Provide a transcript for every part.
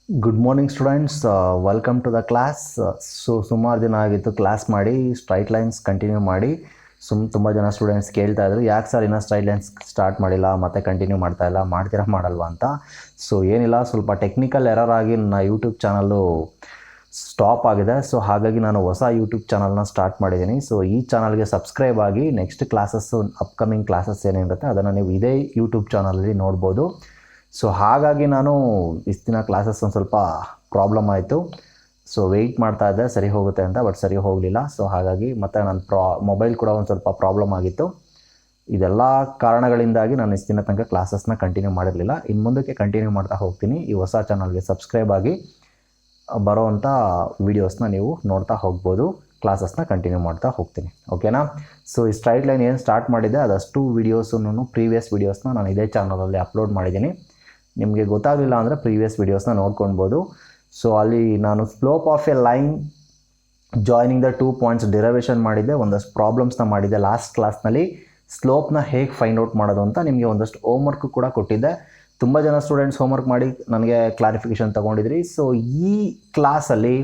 Good morning students, welcome to the class. ಸುಮಾರು ದಿನ ಆಗಿತ್ತು ಕ್ಲಾಸ್ ಮಾಡಿ, ಸ್ಟ್ರೈಟ್ ಲೈನ್ಸ್ ಕಂಟಿನ್ಯೂ ಮಾಡಿ. ತುಂಬ ಜನ ಸ್ಟೂಡೆಂಟ್ಸ್ ಕೇಳ್ತಾ ಇದ್ರು, ಯಾಕೆ ಸರ್ ಇನ್ನೂ ಸ್ಟ್ರೈಟ್ ಲೈನ್ಸ್ ಸ್ಟಾರ್ಟ್ ಮಾಡಿಲ್ಲ, ಮತ್ತೆ ಕಂಟಿನ್ಯೂ ಮಾಡ್ತಾ ಇಲ್ಲ, ಮಾಡ್ತೀರಾ ಮಾಡಲ್ವಾ ಅಂತ. ಸೊ ಏನಿಲ್ಲ, ಸ್ವಲ್ಪ ಟೆಕ್ನಿಕಲ್ ಎರರ್ ಆಗಿ ನನ್ನ ಯೂಟ್ಯೂಬ್ ಚಾನಲ್ಲು ಸ್ಟಾಪ್ ಆಗಿದೆ. ಸೊ ಹಾಗಾಗಿ ನಾನು ಹೊಸ ಯೂಟ್ಯೂಬ್ ಚಾನಲ್ನ ಸ್ಟಾರ್ಟ್ ಮಾಡಿದ್ದೀನಿ. ಸೊ ಈ ಚಾನಲ್ಗೆ ಸಬ್ಸ್ಕ್ರೈಬ್ ಆಗಿ ನೆಕ್ಸ್ಟ್ ಕ್ಲಾಸಸ್ಸು, ಅಪ್ಕಮಿಂಗ್ ಕ್ಲಾಸಸ್ ಏನೇನಿರುತ್ತೆ ಅದನ್ನು ನೀವು ಇದೇ ಯೂಟ್ಯೂಬ್ ಚಾನಲಲ್ಲಿ ನೋಡ್ಬೋದು. ಸೊ ಹಾಗಾಗಿ ನಾನು ಇಷ್ಟು ದಿನ ಕ್ಲಾಸಸ್ ಒಂದು ಸ್ವಲ್ಪ ಪ್ರಾಬ್ಲಮ್ ಆಯಿತು. ಸೊ ವೆಯ್ಟ್ ಮಾಡ್ತಾ ಇದ್ದೆ ಸರಿ ಹೋಗುತ್ತೆ ಅಂತ, ಬಟ್ ಸರಿ ಹೋಗಲಿಲ್ಲ. ಸೊ ಹಾಗಾಗಿ ಮತ್ತು ನನ್ನ ಮೊಬೈಲ್ ಕೂಡ ಒಂದು ಸ್ವಲ್ಪ ಪ್ರಾಬ್ಲಮ್ ಆಗಿತ್ತು. ಇದೆಲ್ಲ ಕಾರಣಗಳಿಂದಾಗಿ ನಾನು ಇಷ್ಟು ದಿನ ತನಕ ಕ್ಲಾಸಸ್ನ ಕಂಟಿನ್ಯೂ ಮಾಡಿರಲಿಲ್ಲ. ಇನ್ನು ಮುಂದಕ್ಕೆ ಕಂಟಿನ್ಯೂ ಮಾಡ್ತಾ ಹೋಗ್ತೀನಿ. ಈ ಹೊಸ ಚಾನಲ್ಗೆ ಸಬ್ಸ್ಕ್ರೈಬ್ ಆಗಿ ಬರೋವಂಥ ವೀಡಿಯೋಸ್ನ ನೀವು ನೋಡ್ತಾ ಹೋಗ್ಬೋದು. ಕ್ಲಾಸಸ್ನ ಕಂಟಿನ್ಯೂ ಮಾಡ್ತಾ ಹೋಗ್ತೀನಿ, ಓಕೆನಾ. ಸೊ ಈ ಸ್ಟ್ರೈಟ್ ಲೈನ್ ಏನು ಸ್ಟಾರ್ಟ್ ಮಾಡಿದೆ ಅದಷ್ಟು ವೀಡಿಯೋಸನ್ನು, ಪ್ರೀವಿಯಸ್ ವೀಡಿಯೋಸ್ನ ನಾನು ಇದೇ ಚಾನಲಲ್ಲಿ ಅಪ್ಲೋಡ್ ಮಾಡಿದ್ದೀನಿ. ನಿಮಗೆ ಗೊತ್ತಾಗಲಿಲ್ಲ ಅಂದರೆ ಪ್ರೀವಿಯಸ್ ವೀಡಿಯೋಸ್ನ ನೋಡ್ಕೊಳ್ಬೋದು. ಸೊ ಅಲ್ಲಿ ನಾನು slope of A line joining the 2 points derivation ಮಾಡಿದ್ದೆ, ಒಂದಷ್ಟು ಪ್ರಾಬ್ಲಮ್ಸ್ನ ಮಾಡಿದ್ದೆ ಲಾಸ್ಟ್ ಕ್ಲಾಸ್ನಲ್ಲಿ. ಸ್ಲೋಪ್ನ ಹೇಗೆ ಫೈಂಡ್ ಔಟ್ ಮಾಡೋದು ಅಂತ ನಿಮಗೆ ಒಂದಷ್ಟು ಹೋಮ್ವರ್ಕ್ ಕೂಡ ಕೊಟ್ಟಿದ್ದೆ. ತುಂಬ ಜನ ಸ್ಟೂಡೆಂಟ್ಸ್ ಹೋಮ್ವರ್ಕ್ ಮಾಡಿ ನನಗೆ ಕ್ಲಾರಿಫಿಕೇಷನ್ ತೊಗೊಂಡಿದ್ರಿ. ಸೊ ಈ ಕ್ಲಾಸಲ್ಲಿ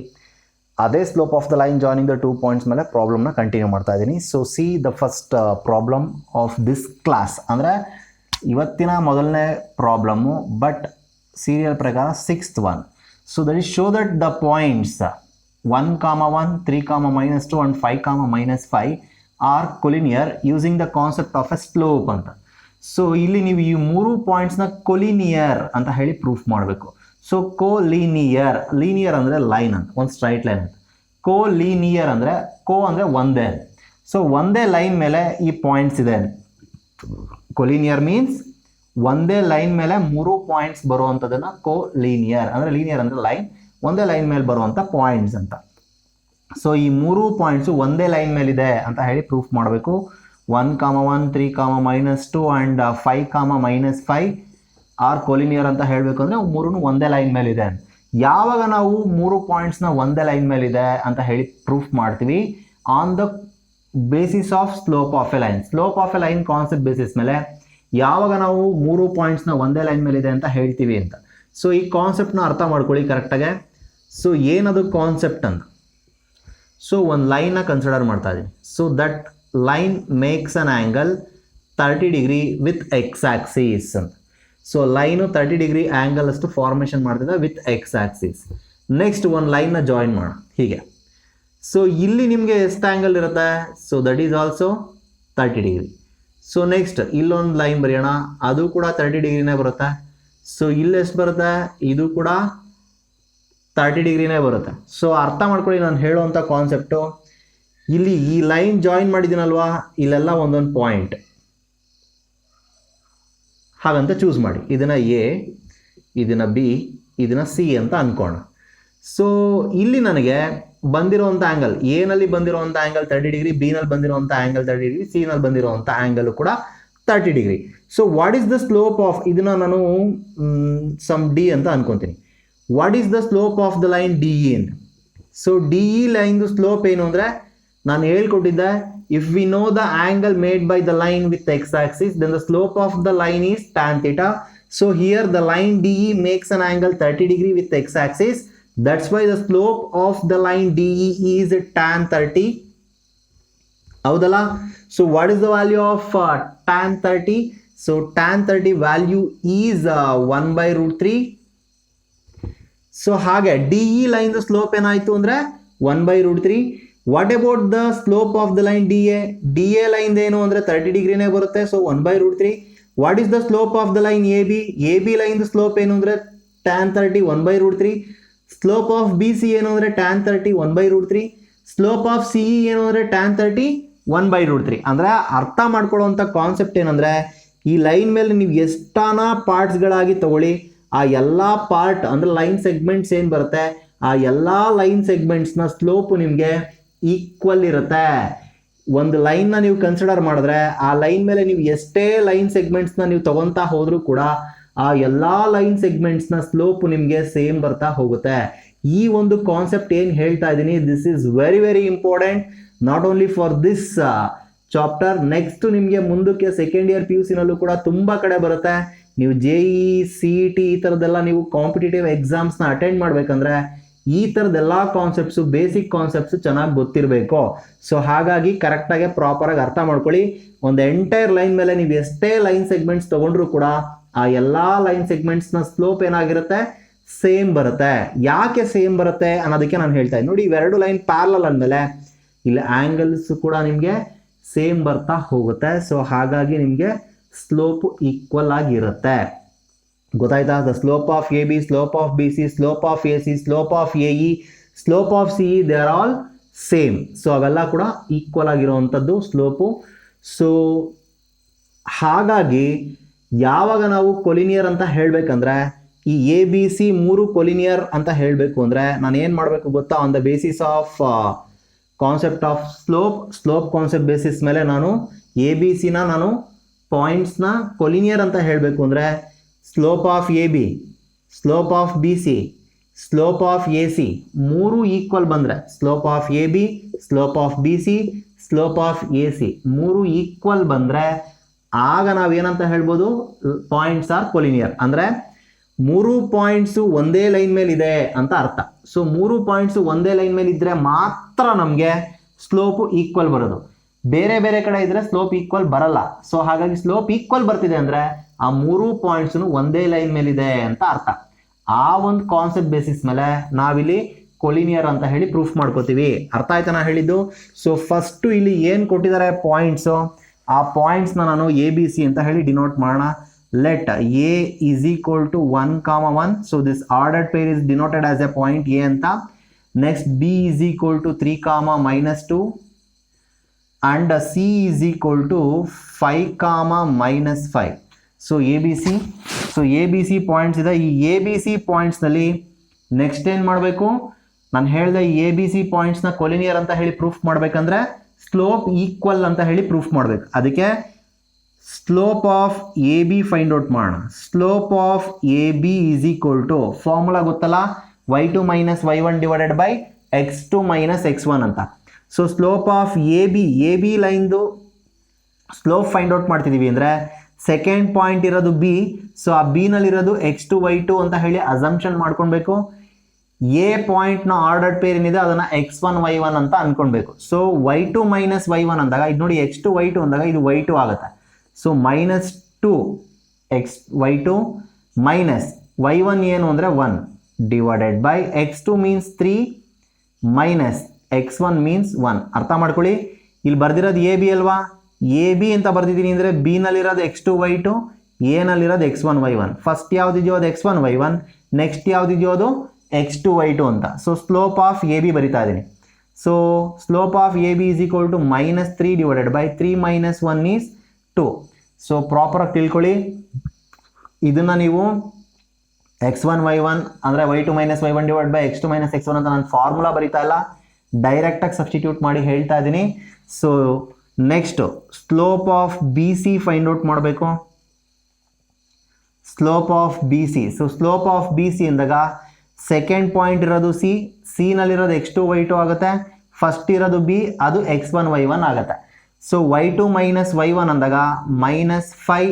ಅದೇ slope of the line joining the 2 points ಮೇಲೆ ಪ್ರಾಬ್ಲಮ್ನ ಕಂಟಿನ್ಯೂ ಮಾಡ್ತಾ ಇದ್ದೀನಿ. So C the first problem of this class, ಅಂದರೆ ಇವತ್ತಿನ ಮೊದಲನೇ ಪ್ರಾಬ್ಲಮ್ಮು, ಬಟ್ ಸೀರಿಯಲ್ ಪ್ರಕಾರ 6th one. So that is show that the points 1, 1, 3, -2 and 5, -5 R collinear using the concept of A slope ಅಂತ. So ಇಲ್ಲಿ ನೀವು ಈ 3 ಪಾಯಿಂಟ್ಸ್ನ ಕೊಲಿನಿಯರ್ ಅಂತ ಹೇಳಿ ಪ್ರೂಫ್ ಮಾಡಬೇಕು. ಸೊ ಲೀನಿಯರ್ ಅಂದರೆ ಲೈನ್ ಅಂತ, ಒಂದು ಸ್ಟ್ರೈಟ್ ಲೈನ್ ಅಂತ. ಲೀನಿಯರ್ ಅಂದರೆ ಅಂದರೆ ಒಂದೇ. ಸೊ ಒಂದೇ ಲೈನ್ ಮೇಲೆ ಈ ಪಾಯಿಂಟ್ಸ್ ಇದೆ. ಕೊಲಿನಿಯರ್ ಮೀನ್ಸ್ ಒಂದೇ ಲೈನ್ ಮೇಲೆ 3 ಪಾಯಿಂಟ್ಸ್ ಬರುವಂಥದ್ದನ್ನು ಲೀನಿಯರ್ ಅಂದರೆ ಲೈನ್, ಒಂದೇ ಲೈನ್ ಮೇಲೆ ಬರುವಂಥ ಪಾಯಿಂಟ್ಸ್ ಅಂತ. ಸೊ ಈ 3 ಪಾಯಿಂಟ್ಸು ಒಂದೇ ಲೈನ್ ಮೇಲಿದೆ ಅಂತ ಹೇಳಿ ಪ್ರೂಫ್ ಮಾಡಬೇಕು. 1, 1, 3, -2 and 5, -5 ಆರ್ ಕೊಲಿನಿಯರ್ ಅಂತ ಹೇಳಬೇಕು ಅಂದರೆ 3 ಒಂದೇ ಲೈನ್ ಮೇಲಿದೆ. ಯಾವಾಗ ನಾವು 3 ಪಾಯಿಂಟ್ಸ್ನ ಒಂದೇ ಲೈನ್ ಮೇಲಿದೆ ಅಂತ ಹೇಳಿ ಪ್ರೂಫ್ ಮಾಡ್ತೀವಿ? On the basis of slope of A line. Slope of A line concept basis ಮೇಲೆ ಯಾವಾಗ ನಾವು 3 ಪಾಯಿಂಟ್ಸ್ನ ಒಂದೇ ಲೈನ್ ಮೇಲಿದೆ ಅಂತ ಹೇಳ್ತೀವಿ ಅಂತ. ಸೊ ಈ ಕಾನ್ಸೆಪ್ಟ್ನ ಅರ್ಥ ಮಾಡ್ಕೊಳ್ಳಿ ಕರೆಕ್ಟಾಗೆ. ಸೊ ಏನದು ಕಾನ್ಸೆಪ್ಟ್ ಅಂತ, ಸೊ ಒಂದು ಲೈನ್ನ ಕನ್ಸಿಡರ್ ಮಾಡ್ತಾ ಇದ್ದೀನಿ. So that line makes an angle 30 degree with X Axis ಅಂತ. ಸೊ ಲೈನು 30 ಡಿಗ್ರಿ ಆ್ಯಂಗಲ್ ಅಷ್ಟು ಫಾರ್ಮೇಷನ್ ಮಾಡ್ತಿದೆ ವಿತ್ ಎಕ್ಸ್ ಆಕ್ಸಿಸ್. ನೆಕ್ಸ್ಟ್ ಒಂದು ಲೈನ್ನ ಜಾಯಿನ್ ಮಾಡೋಣ ಹೀಗೆ. ಸೊ ಇಲ್ಲಿ ನಿಮಗೆ ಎಷ್ಟು ಆ್ಯಂಗಲ್ ಇರುತ್ತೆ? So that is also 30 degree. So next ಇಲ್ಲೊಂದು ಲೈನ್ ಬರೆಯೋಣ, ಅದು ಕೂಡ 30 ಡಿಗ್ರಿನೇ ಬರುತ್ತೆ. ಸೊ ಇಲ್ಲಿ ಎಷ್ಟು ಬರುತ್ತೆ? ಇದು ಕೂಡ 30 ಡಿಗ್ರಿನೇ ಬರುತ್ತೆ. ಸೊ ಅರ್ಥ ಮಾಡ್ಕೊಳ್ಳಿ ನಾನು ಹೇಳುವಂಥ ಕಾನ್ಸೆಪ್ಟು. ಇಲ್ಲಿ ಈ ಲೈನ್ ಜಾಯಿನ್ ಮಾಡಿದ್ದೀನಲ್ವಾ, ಇಲ್ಲೆಲ್ಲ ಒಂದೊಂದು ಪಾಯಿಂಟ್ ಹಾಗಂತ ಚೂಸ್ ಮಾಡಿ. ಇದನ್ನು ಎ, ಇದನ್ನು ಬಿ, ಇದನ್ನು ಸಿ ಅಂತ ಅಂದ್ಕೋಣ. ಸೊ ಇಲ್ಲಿ ನನಗೆ ಬಂದಿರುವಂಥ ಆ್ಯಂಗಲ್, ಎನಲ್ಲಿ ಬಂದಿರುವಂಥ ಆ್ಯಂಗಲ್ 30 ಡಿಗ್ರಿ, ಬಿನಲ್ಲಿ ಬಂದಿರುವಂಥ ಆ್ಯಂಗಲ್ 30 ಡಿಗ್ರಿ, ಸಿನಲ್ಲಿ ಬಂದಿರುವಂಥ ಆ್ಯಂಗಲ್ ಕೂಡ 30 degree. So what is the slope of, ಇದನ್ನು ನಾನು ಸಮ್ ಡಿ ಅಂತ ಅನ್ಕೊತೀನಿ. What is the slope of the line D E ಅಂತ. ಸೊ ಡಿ ಇ ಲೈನ್ದು ಸ್ಲೋಪ್ ಏನು ಅಂದರೆ ನಾನು ಹೇಳ್ಕೊಟ್ಟಿದ್ದೆ, if we know the angle made by the line with X axis then the slope of the line is tan theta. So here the line D E makes an angle 30 degree with X Axis. That's why the slope of the line DE is tan 30. ಹೌದಲ್ಲ? So what is the value of tan 30? So tan 30 value is 1/√3. So ಹಾಗೆ DE line the slope ಏನಾಯಿತು ಅಂದರೆ 1/√3. What about the slope of the line DA? DA line ಏನು ಅಂದರೆ 30 ಡಿಗ್ರಿನೇ ಬರುತ್ತೆ. So 1/√3. What is the slope of the line AB? AB line the slope ಏನು ಅಂದರೆ tan 30 1/√3. Slope of B C ಏನು ಅಂದರೆ tan 30 1/√3. Slope of C E ಏನು ಅಂದರೆ tan 30 1/√3. ಅಂದರೆ ಅರ್ಥ ಮಾಡ್ಕೊಳ್ಳುವಂಥ ಕಾನ್ಸೆಪ್ಟ್ ಏನಂದರೆ, ಈ ಲೈನ್ ಮೇಲೆ ನೀವು ಎಷ್ಟಾನ ಪಾರ್ಟ್ಸ್ಗಳಾಗಿ ತಗೊಳ್ಳಿ, ಆ ಎಲ್ಲ ಪಾರ್ಟ್ ಅಂದರೆ ಲೈನ್ ಸೆಗ್ಮೆಂಟ್ಸ್ ಏನು ಬರುತ್ತೆ, ಆ ಎಲ್ಲ ಲೈನ್ ಸೆಗ್ಮೆಂಟ್ಸ್ನ ಸ್ಲೋಪು ನಿಮಗೆ ಈಕ್ವಲ್ ಇರುತ್ತೆ. ಒಂದು ಲೈನ್ನ ನೀವು ಕನ್ಸಿಡರ್ ಮಾಡಿದ್ರೆ ಆ ಲೈನ್ ಮೇಲೆ ನೀವು ಎಷ್ಟೇ ಲೈನ್ ಸೆಗ್ಮೆಂಟ್ಸ್ನ ನೀವು ತಗೊತಾ ಹೋದರೂ ಕೂಡ ಆ ಎಲ್ಲ ಲೈನ್ ಸೆಗ್ಮೆಂಟ್ಸ್ನ ಸ್ಲೋಪ್ ನಿಮಗೆ ಸೇಮ್ ಬರ್ತಾ ಹೋಗುತ್ತೆ. ಈ ಒಂದು ಕಾನ್ಸೆಪ್ಟ್ ಏನು ಹೇಳ್ತಾ ಇದ್ದೀನಿ, this is very very important, not only for this chapter. Next ನಿಮಗೆ ಮುಂದಕ್ಕೆ ಸೆಕೆಂಡ್ ಇಯರ್ PUC ನಲ್ಲೂ ಕೂಡ ತುಂಬ ಕಡೆ ಬರುತ್ತೆ. ನೀವು JEE CET ಈ ಥರದ್ದೆಲ್ಲ ನೀವು ಕಾಂಪಿಟೇಟಿವ್ ಎಕ್ಸಾಮ್ಸ್ನ ಅಟೆಂಡ್ ಮಾಡಬೇಕಂದ್ರೆ ಈ ಥರದ್ದೆಲ್ಲ ಕಾನ್ಸೆಪ್ಟ್ಸು ಬೇಸಿಕ್ ಕಾನ್ಸೆಪ್ಟ್ಸು ಚೆನ್ನಾಗಿ ಗೊತ್ತಿರಬೇಕು. ಸೊ ಹಾಗಾಗಿ ಕರೆಕ್ಟಾಗಿ ಪ್ರಾಪರಾಗಿ ಅರ್ಥ ಮಾಡ್ಕೊಳ್ಳಿ. ಒಂದು ಎಂಟೈರ್ ಲೈನ್ ಮೇಲೆ ನೀವು ಎಷ್ಟೇ ಲೈನ್ ಸೆಗ್ಮೆಂಟ್ಸ್ ತೊಗೊಂಡ್ರು ಕೂಡ ಆ ಎಲ್ಲ ಲೈನ್ ಸೆಗ್ಮೆಂಟ್ಸ್ನ ಸ್ಲೋಪ್ ಏನಾಗಿರುತ್ತೆ, ಸೇಮ್ ಬರುತ್ತೆ. ಯಾಕೆ ಸೇಮ್ ಬರುತ್ತೆ ಅನ್ನೋದಕ್ಕೆ ನಾನು ಹೇಳ್ತಾ ಇದ್ದೀನಿ. ನೋಡಿ, ಇವೆರಡು ಲೈನ್ ಪ್ಯಾರಲಲ್ ಅಂದಮೇಲೆ ಇಲ್ಲಿ ಆ್ಯಂಗಲ್ಸ್ ಕೂಡ ನಿಮಗೆ ಸೇಮ್ ಬರ್ತಾ ಹೋಗುತ್ತೆ. ಸೊ ಹಾಗಾಗಿ ನಿಮಗೆ ಸ್ಲೋಪ್ ಈಕ್ವಲ್ ಆಗಿರುತ್ತೆ. ಗೊತ್ತಾಯ್ತಾ? The slope of AB, slope of BC, slope of AC, slope of AE, slope of CE, they are all same. So ಅವೆಲ್ಲ ಕೂಡ ಈಕ್ವಲ್ ಆಗಿರುವಂಥದ್ದು ಸ್ಲೋಪು. ಸೊ ಹಾಗಾಗಿ ಯಾವಾಗ ನಾವು ಕೊಲಿನಿಯರ್ ಅಂತ ಹೇಳಬೇಕಂದ್ರೆ ಈ ABC 3 ಕೊಲಿನಿಯರ್ ಅಂತ ಹೇಳಬೇಕು ಅಂದರೆ ನಾನು ಏನು ಮಾಡಬೇಕು ಗೊತ್ತಾ? On the basis of concept of slope concept basis ಮೇಲೆ ನಾನು ABCನ ನಾನು ಪಾಯಿಂಟ್ಸ್ನ ಕೊಲಿನಿಯರ್ ಅಂತ ಹೇಳಬೇಕು ಅಂದರೆ slope of AB, slope of BC, slope of AC 3 equal ಬಂದರೆ, slope of AB, slope of BC, slope of AC 3 equal ಬಂದರೆ ಆಗ ನಾವೇನಂತ ಹೇಳ್ಬೋದು? Points are collinear. ಅಂದರೆ 3 ಪಾಯಿಂಟ್ಸು ಒಂದೇ ಲೈನ್ ಮೇಲೆ ಇದೆ ಅಂತ ಅರ್ಥ. ಸೊ 3 ಪಾಯಿಂಟ್ಸು ಒಂದೇ ಲೈನ್ ಮೇಲೆ ಇದ್ದರೆ ಮಾತ್ರ ನಮಗೆ ಸ್ಲೋಪು ಈಕ್ವಲ್ ಬರೋದು. ಬೇರೆ ಬೇರೆ ಕಡೆ ಇದ್ದರೆ ಸ್ಲೋಪ್ ಈಕ್ವಲ್ ಬರಲ್ಲ. ಸೊ ಹಾಗಾಗಿ ಸ್ಲೋಪ್ ಈಕ್ವಲ್ ಬರ್ತಿದೆ ಅಂದರೆ ಆ 3 ಪಾಯಿಂಟ್ಸು ಒಂದೇ ಲೈನ್ ಮೇಲಿದೆ ಅಂತ ಅರ್ಥ. ಆ ಒಂದು ಕಾನ್ಸೆಪ್ಟ್ ಬೇಸಿಸ್ ಮೇಲೆ ನಾವಿಲ್ಲಿ ಕೊಲಿನಿಯರ್ ಅಂತ ಹೇಳಿ ಪ್ರೂಫ್ ಮಾಡ್ಕೋತೀವಿ. ಅರ್ಥ ಆಯ್ತಾ ನಾ ಹೇಳಿದ್ದು? ಸೊ ಫಸ್ಟು ಇಲ್ಲಿ ಏನು ಕೊಟ್ಟಿದ್ದಾರೆ ಪಾಯಿಂಟ್ಸು, ಆ ಪಾಯಿಂಟ್ಸ್ನ ನಾನು ABC ಅಂತ ಹೇಳಿ ಡಿನೋಟ್ ಮಾಡೋಣ. Let A is equal to 1, 1. So this ordered pair is denoted as a point A ಅಂತ. Next B is equal to 3, -2 and C is equal to 5, -5. So ABC points ಇದೆ. ಈ ABC ಪಾಯಿಂಟ್ಸ್ನಲ್ಲಿ next ಏನು ಮಾಡಬೇಕು? ನಾನು ಹೇಳಿದೆ ಈ ABC ಪಾಯಿಂಟ್ಸ್ನ collinear ಅಂತ ಹೇಳಿ ಪ್ರೂಫ್ ಮಾಡಬೇಕಂದ್ರೆ ಸ್ಲೋಪ್ ಈಕ್ವಲ್ ಅಂತ ಹೇಳಿ ಪ್ರೂಫ್ ಮಾಡಬೇಕು. ಅದಕ್ಕೆ slope of AB find out ಮಾಡೋಣ. Slope of AB is equal to, formula ಗೊತ್ತಲ್ಲ, y2 - y1 divided by x2 - x1 ಅಂತ. ಸೊ ಸ್ಲೋಪ್ ಆಫ್ AB ಲೈನ್ದು ಸ್ಲೋಪ್ ಫೈಂಡ್ ಔಟ್ ಮಾಡ್ತಿದ್ದೀವಿ ಅಂದರೆ ಸೆಕೆಂಡ್ ಪಾಯಿಂಟ್ ಇರೋದು B. ಸೊ ಆ B ನಲ್ಲಿರೋದು x2 y2 ಅಂತ ಹೇಳಿ ಅಸಂಪ್ಷನ್ ಮಾಡ್ಕೊಳ್ಬೇಕು. A ಪಾಯಿಂಟ್ನ ಆರ್ಡರ್ಡ್ ಪೇರ್ ಏನಿದೆ ಅದನ್ನು x1 y1 ಅಂತ ಅನ್ಕೊಳ್ಬೇಕು. ಸೊ y2 - y1 ಅಂದಾಗ ಇದು ನೋಡಿ, x2 y2 ಅಂದಾಗ ಇದು y2 ಆಗುತ್ತೆ. ಸೊ -2 y2 ಮೈನಸ್ y1 ಏನು ಅಂದರೆ 1 divided by x2 means 3 minus x1 means 1. ಅರ್ಥ ಮಾಡ್ಕೊಳ್ಳಿ, ಇಲ್ಲಿ ಬರ್ದಿರೋದು AB ಅಲ್ವಾ? AB ಅಂತ ಬರ್ದಿದ್ದೀನಿ ಅಂದರೆ B ನಲ್ಲಿರೋದು x2 y2, A ನಲ್ಲಿರೋದು x1 y1. ಫಸ್ಟ್ ಯಾವುದಿದೆಯೋ ಅದು x1 y1, ನೆಕ್ಸ್ಟ್ ಯಾವುದಿದೆಯೋ ಅದು x2 y2 ಅಂತ. ಸೊ ಸ್ಲೋಪ್ ಆಫ್ AB ಬರಿತಾ ಇದ್ದೀನಿ. So slope of AB is equal to -3 divided by 3 - 1 is 2. So ಪ್ರಾಪರಾಗಿ ತಿಳ್ಕೊಳ್ಳಿ. ಇದನ್ನು ನೀವು x1 y1 ಅಂದರೆ y2 - y1 divide by x2 - x1 ಅಂತ ನಾನು ಫಾರ್ಮುಲಾ ಬರಿತಾ ಇಲ್ಲ, ಡೈರೆಕ್ಟಾಗಿ ಸಬ್ಸ್ಟಿಟ್ಯೂಟ್ ಮಾಡಿ ಹೇಳ್ತಾ ಇದ್ದೀನಿ. So next slope of BC find out ಮಾಡಬೇಕು. Slope of BC, so slope of BC ಅಂದಾಗ ಸೆಕೆಂಡ್ ಪಾಯಿಂಟ್ ಇರೋದು C ನಲ್ಲಿರೋದು x2 y2 ಆಗುತ್ತೆ. ಫಸ್ಟ್ ಇರೋದು B, ಅದು x1 y1 ಆಗುತ್ತೆ. ಸೊ y2 - y1 ಅಂದಾಗ -5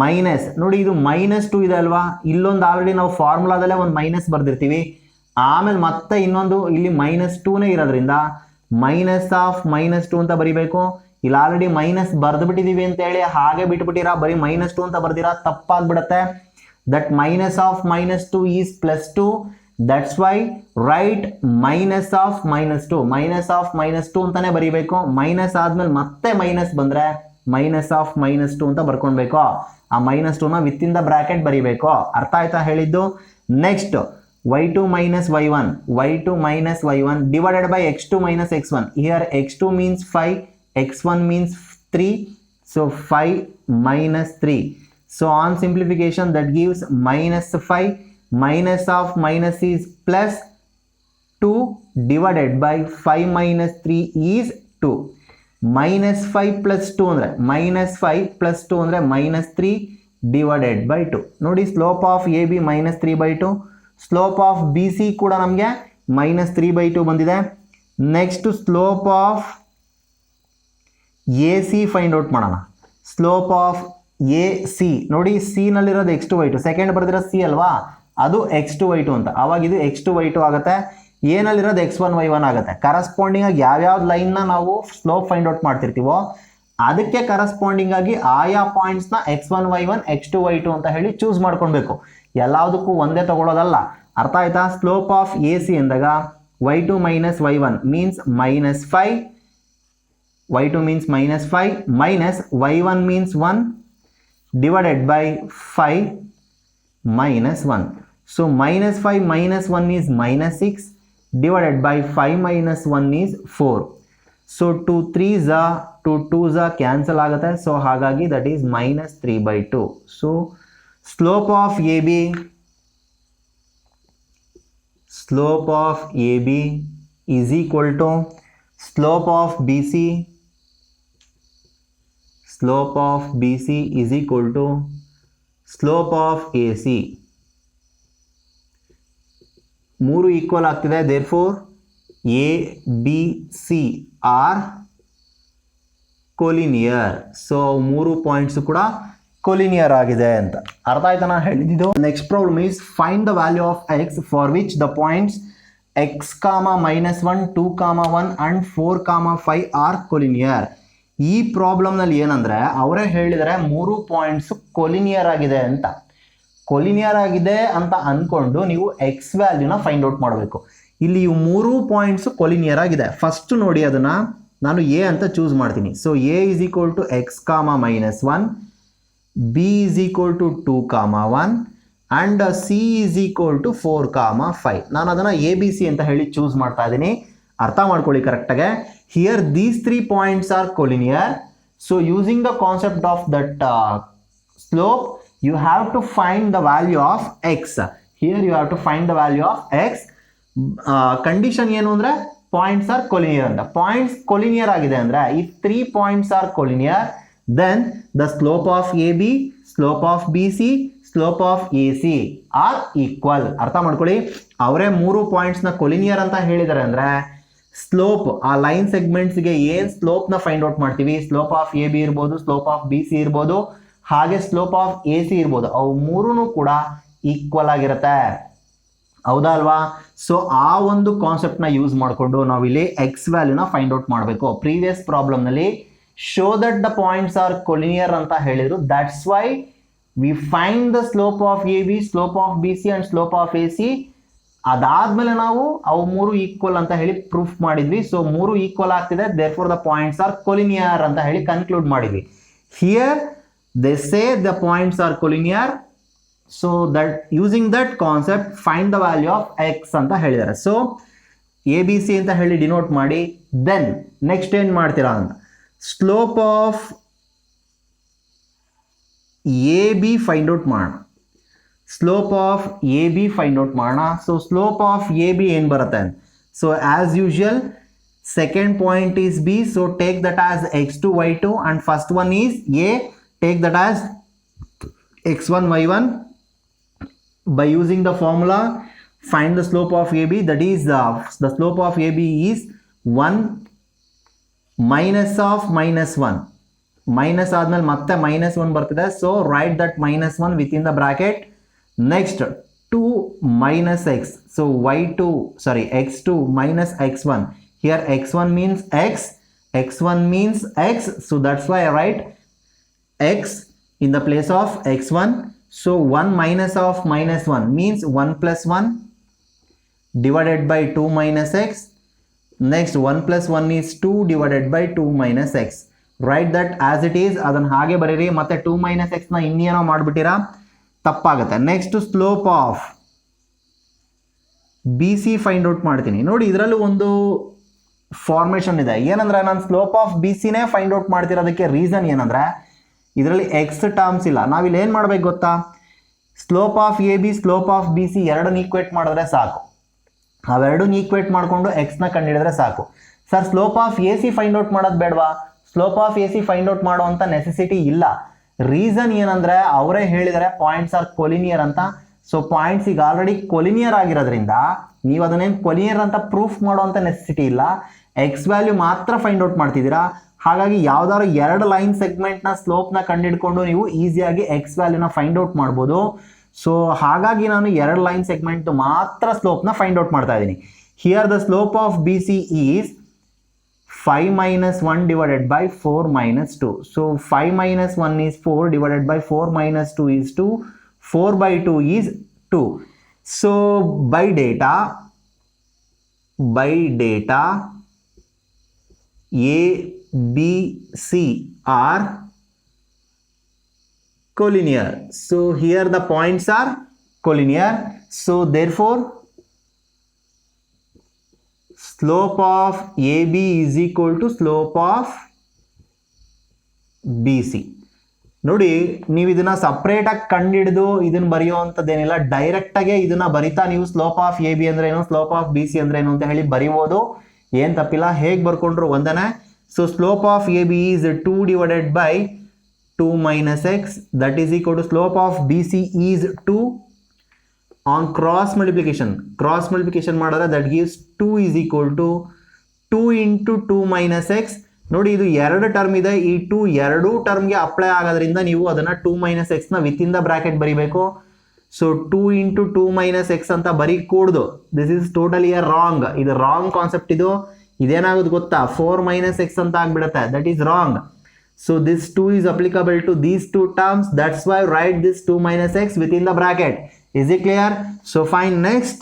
ಮೈನಸ್, ನೋಡಿ ಇದು -2 ಇದೆ ಅಲ್ವಾ? ಇಲ್ಲೊಂದು ಆಲ್ರೆಡಿ ನಾವು ಫಾರ್ಮುಲಾದಲ್ಲೇ ಒಂದು ಮೈನಸ್ ಬರ್ದಿರ್ತೀವಿ. ಆಮೇಲೆ ಮತ್ತೆ ಇನ್ನೊಂದು ಇಲ್ಲಿ -2ನೇ ಇರೋದ್ರಿಂದ ಮೈನಸ್ ಆಫ್ -2 ಅಂತ ಬರಿಬೇಕು. ಇಲ್ಲಿ ಆಲ್ರೆಡಿ ಮೈನಸ್ ಬರೆದು ಬಿಟ್ಟಿದ್ದೀವಿ ಅಂತ ಹೇಳಿ ಹಾಗೆ ಬಿಟ್ಬಿಟ್ಟಿರಾ, ಬರೀ -2 ಅಂತ ಬರ್ದಿರಾ, ತಪ್ಪಾಗ್ಬಿಡುತ್ತೆ. That minus of -2 is +2. That's why right minus of -2. Minus of -2 ಅಂತಾನೆ ಬರೀಬೇಕು. ಮೈನಸ್ ಆದ್ಮೇಲೆ ಮತ್ತೆ ಮೈನಸ್ ಬಂದರೆ ಮೈನಸ್ ಆಫ್ -2 ಅಂತ ಬರ್ಕೊಳ್ಬೇಕು. ಆ -2ನ ವಿತ್ ಇನ್ ದ ಬ್ರಾಕೆಟ್ ಬರೀಬೇಕು. ಅರ್ಥ ಆಯ್ತಾ ಹೇಳಿದ್ದು? Next y2 - y1 divided by x2 - x1. Here x2 means 5, x1 means 3. So 5 - 3. So on simplification that gives -5. Minus of minus is +2 divided by 5 - 3 is 2. -5 + 2 ಅಂದರೆ -5 + 2 ಅಂದರೆ -3 divided by 2. ನೋಡಿ slope of AB -3/2. Slope of BC ಕೂಡ ನಮಗೆ -3/2 ಬಂದಿದೆ. Next slope of AC find out ಮಾಡೋಣ. Slope of A C ನೋಡಿ, C ನಲ್ಲಿರೋದು x2y2, second ಬರ್ದಿರೋ C ಅಲ್ವಾ, ಅದು x2y2 ಅಂತ. ಅವಾಗ ಇದು x2y2 ಆಗುತ್ತೆ. ಎ ನಲ್ಲಿರೋದು x1y1 ಆಗುತ್ತೆ. ಕರೆಸ್ಪಾಂಡಿಂಗ್ ಆಗಿ ಯಾವ್ಯಾವ ಲೈನ್ನ ನಾವು ಸ್ಲೋಪ್ ಫೈಂಡ್ ಔಟ್ ಮಾಡ್ತಿರ್ತೀವೋ ಅದಕ್ಕೆ ಕರೆಸ್ಪಾಂಡಿಂಗ್ ಆಗಿ ಆಯಾ ಪಾಯಿಂಟ್ಸ್ನ x1y1 x2y2 ಅಂತ ಹೇಳಿ ಚೂಸ್ ಮಾಡ್ಕೊಳ್ಬೇಕು. ಎಲ್ಲದಕ್ಕೂ ಒಂದೇ ತಗೊಳ್ಳೋದಲ್ಲ, ಅರ್ಥ ಆಯ್ತಾ? ಸ್ಲೋಪ್ ಆಫ್ ಎ ಸಿ ಎಂದಾಗ y2 minus y1 means -5, y2 means -5 minus y1 means 1 divided by 5 minus 1. So -5 minus 1 is -6 divided by 5 minus 1 is 4. So 2 3s are 2 2s are cancel ಆಗುತ್ತೆ. So ಹಾಗಾಗಿ that is -3/2. So slope of AB is equal to slope of BC is equal to slope of AC. ಮೂರು equal ಆಗ್ತಿದೆ. therefore A B C are collinear. So ಮೂರು points ಕೂಡ collinear ಆಗಿದೆ ಅಂತ ಅರ್ಥ ಆಯ್ತಾ ನಾನು ಹೇಳಿದ್ದು. Next problem is find the value of x for which the points x, -1, 2, 1 and 4, 5 R collinear. ಈ ಪ್ರಾಬ್ಲಮ್ನಲ್ಲಿ ಏನಂದ್ರೆ ಅವರೇ ಹೇಳಿದರೆ ಮೂರು ಪಾಯಿಂಟ್ಸ್ ಕೊಲಿನಿಯರ್ ಆಗಿದೆ ಅಂತ. ಕೊಲಿನಿಯರ್ ಆಗಿದೆ ಅಂತ ಅಂದ್ಕೊಂಡು ನೀವು ಎಕ್ಸ್ ವ್ಯಾಲ್ಯೂನ ಫೈಂಡ್ ಔಟ್ ಮಾಡಬೇಕು. ಇಲ್ಲಿ ಇವು ಮೂರು ಪಾಯಿಂಟ್ಸ್ ಕೊಲಿನಿಯರ್ ಆಗಿದೆ. ಫಸ್ಟ್ ನೋಡಿ, ಅದನ್ನ ನಾನು ಎ ಅಂತ ಚೂಸ್ ಮಾಡ್ತೀನಿ. So A is equal to x, -1, B is equal to 2, 1 and C is equal to 4, 5. ನಾನು ಅದನ್ನ ಎ ಬಿ ಸಿ ಅಂತ ಹೇಳಿ ಚೂಸ್ ಮಾಡ್ತಾ ಇದ್ದೀನಿ. ಅರ್ಥ ಮಾಡ್ಕೊಳ್ಳಿ ಕರೆಕ್ಟಾಗೆ. Here these 3 points are collinear. So using the concept of that slope, you have to find the value of x. Here you have to find the value of x. Condition ಏನು ಅಂದ್ರೆ points are collinear ಅಂತ. Points collinear ಆಗಿದೆ ಅಂದ್ರೆ if 3 points are collinear, then the slope of AB, slope of BC, slope of AC are equal. ಅರ್ಥ ಮಾಡ್ಕೊಳ್ಳಿ. ಅವರೇ ಮೂರು points ನ ಕೊಲಿನಿಯರ್ ಅಂತ ಹೇಳಿದ್ದಾರೆ ಅಂದ್ರೆ ಸ್ಲೋಪ್, ಆ ಲೈನ್ ಸೆಗ್ಮೆಂಟ್ಸ್ಗೆ ಏನು ಸ್ಲೋಪ್ನ ಫೈಂಡ್ ಔಟ್ ಮಾಡ್ತೀವಿ, ಸ್ಲೋಪ್ ಆಫ್ ಎ ಬಿ ಇರ್ಬೋದು, ಸ್ಲೋಪ್ ಆಫ್ ಬಿ ಸಿ ಇರ್ಬೋದು, ಹಾಗೆ ಸ್ಲೋಪ್ ಆಫ್ ಎ ಸಿ ಇರ್ಬೋದು, ಅವು ಮೂರೂ ಕೂಡ ಈಕ್ವಲ್ ಆಗಿರುತ್ತೆ. ಹೌದಾ ಅಲ್ವಾ? ಸೊ ಆ ಒಂದು ಕಾನ್ಸೆಪ್ಟ್ನ ಯೂಸ್ ಮಾಡಿಕೊಂಡು ನಾವಿಲ್ಲಿ ಎಕ್ಸ್ ವ್ಯಾಲ್ಯೂನ ಫೈಂಡ್ ಔಟ್ ಮಾಡಬೇಕು. ಪ್ರೀವಿಯಸ್ ಪ್ರಾಬ್ಲಮ್ನಲ್ಲಿ show that the points are collinear ಅಂತ ಹೇಳಿದ್ರು. That's why we find the slope of A B, slope of B C and slope of A C. ಅದಾದ್ಮೇಲೆ ನಾವು ಅವು ಮೂರು ಈಕ್ವಲ್ ಅಂತ ಹೇಳಿ ಪ್ರೂಫ್ ಮಾಡಿದ್ವಿ. ಸೊ ಮೂರು ಈಕ್ವಲ್ ಆಗ್ತಿದೆ, therefore the points are collinear ಅಂತ ಹೇಳಿ ಕನ್ಕ್ಲೂಡ್ ಮಾಡಿದ್ವಿ. Here they say the points are collinear. So that using that concept find the value of x ಅಂತ ಹೇಳಿದ್ದಾರೆ. ಸೊ ಎ ಬಿ ಸಿ ಅಂತ ಹೇಳಿ ಡಿನೋಟ್ ಮಾಡಿ, ದೆನ್ ನೆಕ್ಸ್ಟ್ ಏನ್ ಮಾಡ್ತೀರಾ ಅಂತ slope of A B find out ಮಾಡೋಣ. Slope of A B find out ಮಾಡೋಣ. So slope of A B ಏನು ಬರುತ್ತೆ? So as usual second point is B, so take that as x2 y2 and first one is A, take that as x1 y1. By using the formula find the slope of AB, that is the slope of AB is 1 minus of -1. Minus ಆದ್ಮೇಲೆ ಮತ್ತೆ -1 ಬರ್ತಿದೆ. So right that -1 with in the bracket. Next 2 minus x. So x2 minus x1. Here x1 means x, x1 means x. So that's why I write x in the place of x1. So 1 minus of -1 means 1 plus 1 divided by 2 minus x. Next 1 plus 1 is 2 divided by 2 minus x. Write that as it is. ಅದನ್ನ ಹಾಗೆ ಬರೀರಿ. ಮತ್ತೆ 2 minus x ನ ಇನ್ನೇನೋ ಮಾಡ್ಬಿಟ್ಟಿರಾ, ತಪ್ಪಾಗುತ್ತೆ. Next slope of B C find out ಮಾಡ್ತೀನಿ. ನೋಡಿ, ಇದರಲ್ಲೂ ಒಂದು ಫಾರ್ಮೇಷನ್ ಇದೆ. ಏನಂದ್ರೆ ನಾನು ಸ್ಲೋಪ್ ಆಫ್ ಬಿ ಸಿನೇ ಫೈಂಡ್ ಔಟ್ ಮಾಡ್ತಿರೋದಕ್ಕೆ ರೀಸನ್ ಏನಂದ್ರೆ ಇದರಲ್ಲಿ ಎಕ್ಸ್ ಟರ್ಮ್ಸ್ ಇಲ್ಲ. ನಾವಿಲ್ಲಿ ಏನು ಮಾಡ್ಬೇಕು ಗೊತ್ತಾ? Slope of A B, slope of B C ಎರಡನ್ನ ಈಕ್ವೇಟ್ ಮಾಡಿದ್ರೆ ಸಾಕು. ಅವೆರಡನ್ನ ಈಕ್ವೇಟ್ ಮಾಡಿಕೊಂಡು ಎಕ್ಸ್ನ ಕಂಡುಹಿಡಿದ್ರೆ ಸಾಕು. Sir, slope of A C find out ಮಾಡೋದು ಬೇಡವಾ? Slope of A C find out ಮಾಡುವಂಥ ನೆಸೆಸಿಟಿ ಇಲ್ಲ. ರೀಸನ್ ಏನಂದ್ರೆ ಅವರೇ ಹೇಳಿದರೆ ಪಾಯಿಂಟ್ಸ್ ಆರ್ ಕೊಲಿನಿಯರ್ ಅಂತ. ಸೊ ಪಾಯಿಂಟ್ಸ್ ಈಗ ಆಲ್ರೆಡಿ ಕೊಲಿನಿಯರ್ ಆಗಿರೋದ್ರಿಂದ ನೀವು ಅದನ್ನೇನು ಕೊಲಿನಿಯರ್ ಅಂತ ಪ್ರೂಫ್ ಮಾಡುವಂಥ ನೆಸೆಸಿಟಿ ಇಲ್ಲ. ಎಕ್ಸ್ ವ್ಯಾಲ್ಯೂ ಮಾತ್ರ ಫೈಂಡ್ ಔಟ್ ಮಾಡ್ತಿದ್ದೀರಾ. ಹಾಗಾಗಿ ಯಾವ್ದಾದ್ರು ಎರಡು ಲೈನ್ ಸೆಗ್ಮೆಂಟ್ನ ಸ್ಲೋಪ್ನ ಕಂಡುಹಿಡ್ಕೊಂಡು ನೀವು ಈಸಿಯಾಗಿ ಎಕ್ಸ್ ವ್ಯಾಲ್ಯೂನ ಫೈಂಡ್ ಔಟ್ ಮಾಡ್ಬೋದು. ಸೊ ಹಾಗಾಗಿ ನಾನು ಎರಡು ಲೈನ್ ಸೆಗ್ಮೆಂಟ್ ಮಾತ್ರ ಸ್ಲೋಪ್ನ ಫೈಂಡ್ ಔಟ್ ಮಾಡ್ತಾ ಇದ್ದೀನಿ. Here the slope of B C is 5 minus 1 divided by 4 minus 2. So 5 minus 1 is 4 divided by 4 minus 2 is 2. 4 by 2 is 2. So by data A, B, C are collinear. So here the points are collinear. So therefore slope of AB is equal to slope of BC. ನೋಡಿ ನೀವು ಇದನ್ನ separate ಆಗಿ ಕಂಡಿಡಿದು ಇದನ್ನ ಬರೆಯುವಂಥದ್ದೇನಿಲ್ಲ, direct ಆಗಿ ಇದನ್ನ ಬರಿತಾ ನೀವು slope of A B ಅಂದ್ರೆ ಏನು, ಸ್ಲೋಪ್ ಆಫ್ ಬಿ ಸಿ ಅಂದ್ರೆ ಏನು ಅಂತ ಹೇಳಿ ಬರಿಬೋದು, ಏನ್ ತಪ್ಪಿಲ್ಲ, ಹೇಗೆ ಬರ್ಕೊಂಡ್ರು ಒಂದನೇ. So slope of A B is 2 divided by 2 minus x, that is equal to slope of BC is 2 on cross multiplication ಮಾಡಿದ್ರೆ that gives 2 is equal to 2 into 2 minus x. ನೋಡಿ ಇದು ಎರಡು ಟರ್ಮ್ ಇದೆ, ಈ 2 ಎರಡೂ ಟರ್ಮ್ಗೆ ಅಪ್ಲೈ ಆಗೋದ್ರಿಂದ ನೀವು ಅದನ್ನ 2 minus x ನ ವಿತ್ ಇನ್ ದ ಬ್ರಾಕೆಟ್ ಬರಿಬೇಕು. ಸೊ 2 into 2 minus x ಅಂತ ಬರೀ ಕೂಡ್ದು, ದಿಸ್ ಇಸ್ ಟೋಟಲಿ ರಾಂಗ್, ಇದು ರಾಂಗ್ ಕಾನ್ಸೆಪ್ಟ್. ಇದೇನಾಗೋದು ಗೊತ್ತಾ, 4 minus x ಅಂತ ಆಗ್ಬಿಡುತ್ತೆ, that is wrong. So this 2 is applicable to these two terms, that's why write this 2 minus x within the bracket. Is it clear? So fine, next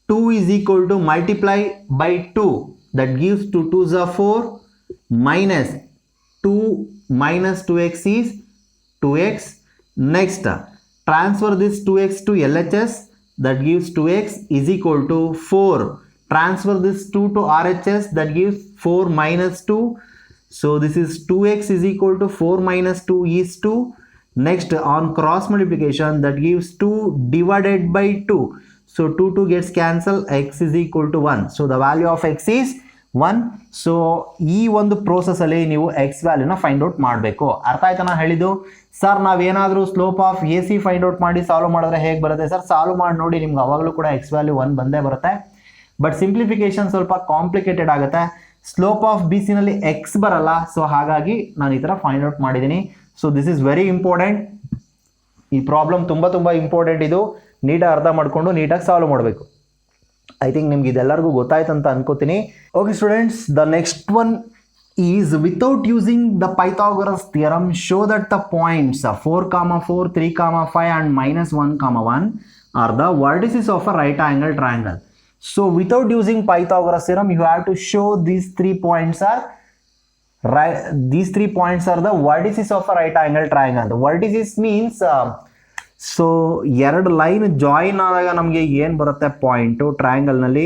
2 is equal to multiply by 2, that gives 2 2s are 4 minus 2 minus 2x is 2x. Next transfer this 2x to LHS, that gives 2x is equal to 4. Transfer this 2 to RHS, that gives 4 minus 2. So this is 2x is equal to 4 minus 2 is 2. Next on cross multiplication, that gives 2 divided by 2. So 2 gets cancelled, x is equal to 1. So the value of x is 1. So ಈ ಒಂದು process ಅಲ್ಲಿ ನೀವು X ವ್ಯಾಲ್ಯೂನ find out ಮಾಡಬೇಕು. ಅರ್ಥ ಆಯ್ತಾ ನಾ ಹೇಳಿದ್ದು? ಸರ್ ನಾವೇನಾದರೂ slope of A C find out ಮಾಡಿ ಸಾಲ್ವ್ ಮಾಡಿದ್ರೆ ಹೇಗೆ ಬರುತ್ತೆ ಸರ್? ಸಾಲ್ವ್ ಮಾಡಿ ನೋಡಿ, ನಿಮ್ಗೆ ಅವಾಗಲೂ ಕೂಡ ಎಕ್ಸ್ ವ್ಯಾಲ್ಯೂ 1 ಬಂದೇ ಬರುತ್ತೆ. ಬಟ್ ಸಿಂಪ್ಲಿಫಿಕೇಶನ್ ಸ್ವಲ್ಪ ಕಾಂಪ್ಲಿಕೇಟೆಡ್ ಆಗುತ್ತೆ. ಸ್ಲೋಪ್ ಆಫ್ ಬಿ ಸಿ ನಲ್ಲಿ ಎಕ್ಸ್ ಬರಲ್ಲ, ಸೊ ಹಾಗಾಗಿ ನಾನು ಈ ಥರ ಫೈಂಡ್ ಔಟ್ ಮಾಡಿದ್ದೀನಿ. So this is very important. ಈ ಪ್ರಾಬ್ಲಮ್ ತುಂಬ ಇಂಪಾರ್ಟೆಂಟ್. ಇದು ನೀಟಾಗಿ ಅರ್ಥ ಮಾಡಿಕೊಂಡು ನೀಟಾಗಿ ಸಾಲ್ವ್ ಮಾಡಬೇಕು. ಐ ಥಿಂಕ್ ನಿಮ್ಗೆ ಇದೆಲ್ಲರಿಗೂ ಗೊತ್ತಾಯ್ತು ಅಂತ ಅನ್ಕೋತೀನಿ. Okay students, the next one is without using the Pythagoras theorem show that the points 4, 4, 3, 5 and -1, 1 are the vertices of a right angle triangle. So without using Pythagoras theorem, you have to show these 3 points are right. These 3 points are the vertices of a right angle triangle. The vertices means so ಎರಡು line join ಆದಾಗ ನಮಗೆ ಏನು ಬರುತ್ತೆ point triangle ನಲ್ಲಿ,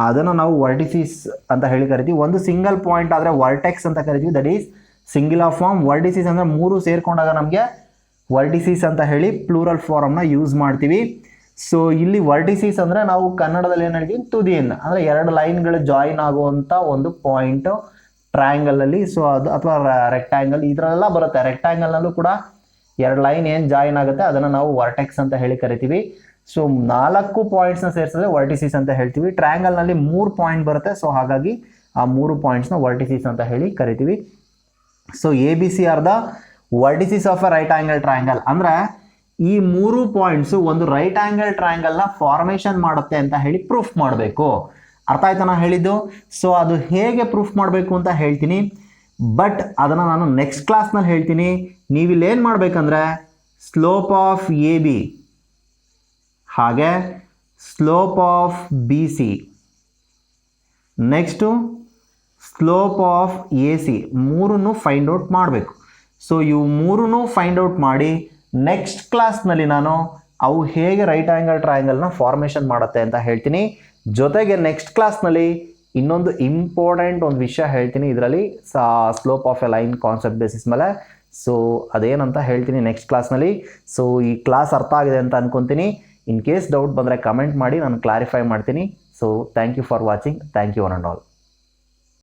ಅದನ್ನು ನಾವು vertices ಅಂತ ಹೇಳಿ ಕರಿತೀವಿ. ಒಂದು ಸಿಂಗಲ್ ಪಾಯಿಂಟ್ ಆದರೆ ವರ್ಟೆಕ್ಸ್ ಅಂತ ಕರಿತೀವಿ, that is singular form. Vertices ಅಂದರೆ 3 ಸೇರ್ಕೊಂಡಾಗ ನಮಗೆ ವರ್ಟಿಸಿಸ್ ಅಂತ ಹೇಳಿ ಪ್ಲೂರಲ್ ಫಾರ್ಮ್ನ ಯೂಸ್ ಮಾಡ್ತೀವಿ. ಸೊ ಇಲ್ಲಿ ವರ್ಟಿಸಿಸ್ ಅಂದರೆ ನಾವು ಕನ್ನಡದಲ್ಲಿ ಏನು ಹೇಳ್ತೀವಿ, ತುದಿಯನ್ನು, ಅಂದರೆ ಎರಡು ಲೈನ್ಗಳು ಜಾಯಿನ್ ಆಗುವಂಥ ಒಂದು ಪಾಯಿಂಟ್ ಟ್ರಯಾಂಗಲಲ್ಲಿ. ಸೊ ಅದು ಅಥವಾ ರೆಕ್ಟ್ಯಾಂಗಲ್ ಈ ಥರ ಎಲ್ಲ ಬರುತ್ತೆ. ರೆಕ್ಟ್ಯಾಂಗಲ್ನಲ್ಲೂ ಕೂಡ ಎರಡು ಲೈನ್ ಏನು ಜಾಯಿನ್ ಆಗುತ್ತೆ ಅದನ್ನು ನಾವು ವರ್ಟೆಕ್ಸ್ ಅಂತ ಹೇಳಿ ಕರಿತೀವಿ. ಸೊ 4 ಪಾಯಿಂಟ್ಸ್ನ ಸೇರಿಸಿದ್ರೆ ವರ್ಟಿಸಿಸ್ ಅಂತ ಹೇಳ್ತೀವಿ. ಟ್ರಯಾಂಗಲ್ನಲ್ಲಿ 3 ಪಾಯಿಂಟ್ ಬರುತ್ತೆ, ಸೊ ಹಾಗಾಗಿ ಆ 3 ಪಾಯಿಂಟ್ಸ್ನ ವರ್ಟಿಸಿಸ್ ಅಂತ ಹೇಳಿ ಕರಿತೀವಿ. So A B C are the vertices of a right angle triangle. ಅಂದರೆ ಈ 3 ಪಾಯಿಂಟ್ಸ್ ಒಂದು ರೈಟ್ ಆಂಗಲ್ ಟ್ರಯಾಂಗಲ್ನ ಫಾರ್ಮೇಷನ್ ಮಾಡುತ್ತೆ ಅಂತ ಹೇಳಿ ಪ್ರೂಫ್ ಮಾಡಬೇಕು. ಅರ್ಥ ಆಯ್ತಾ ನಾ ಹೇಳಿದ್ದು? ಸೊ ಅದು ಹೇಗೆ ಪ್ರೂಫ್ ಮಾಡಬೇಕು ಅಂತ ಹೇಳ್ತೀನಿ, ಬಟ್ ಅದನ್ನು ನಾನು ನೆಕ್ಸ್ಟ್ ಕ್ಲಾಸ್ನಲ್ಲಿ ಹೇಳ್ತೀನಿ. ನೀವಿಲ್ಲಿ ಏನು ಮಾಡಬೇಕಂದ್ರೆ ಸ್ಲೋಪ್ ಆಫ್ ಎ ಬಿ ಹಾಗೆ slope of B C, next slope of A C, ಮೂರನ್ನು ಫೈಂಡ್ ಔಟ್ ಮಾಡಬೇಕು. ಸೊ ಇವು ಮೂರನ್ನು ಫೈಂಡ್ ಔಟ್ ಮಾಡಿ ನೆಕ್ಸ್ಟ್ ಕ್ಲಾಸ್ನಲ್ಲಿ ನಾನು ಅವು ಹೇಗೆ ರೈಟ್ ಆ್ಯಂಗಲ್ ಟ್ರಯಾಂಗಲ್ನ ಫಾರ್ಮೇಷನ್ ಮಾಡುತ್ತೆ ಅಂತ ಹೇಳ್ತೀನಿ. ಜೊತೆಗೆ ನೆಕ್ಸ್ಟ್ ಕ್ಲಾಸ್ನಲ್ಲಿ ಇನ್ನೊಂದು ಇಂಪಾರ್ಟೆಂಟ್ ಒಂದು ವಿಷಯ ಹೇಳ್ತೀನಿ, ಇದರಲ್ಲಿ slope of A line concept basis ಮೇಲೆ. ಸೊ ಅದೇನಂತ ಹೇಳ್ತೀನಿ ನೆಕ್ಸ್ಟ್ ಕ್ಲಾಸ್ನಲ್ಲಿ. ಸೊ ಈ ಕ್ಲಾಸ್ ಅರ್ಥ ಆಗಿದೆ ಅಂತ ಅನ್ಕೊತೀನಿ. ಇನ್ ಕೇಸ್ ಡೌಟ್ ಬಂದರೆ ಕಮೆಂಟ್ ಮಾಡಿ, ನಾನು ಕ್ಲಾರಿಫೈ ಮಾಡ್ತೀನಿ. So thank you for watching. Thank you one and all.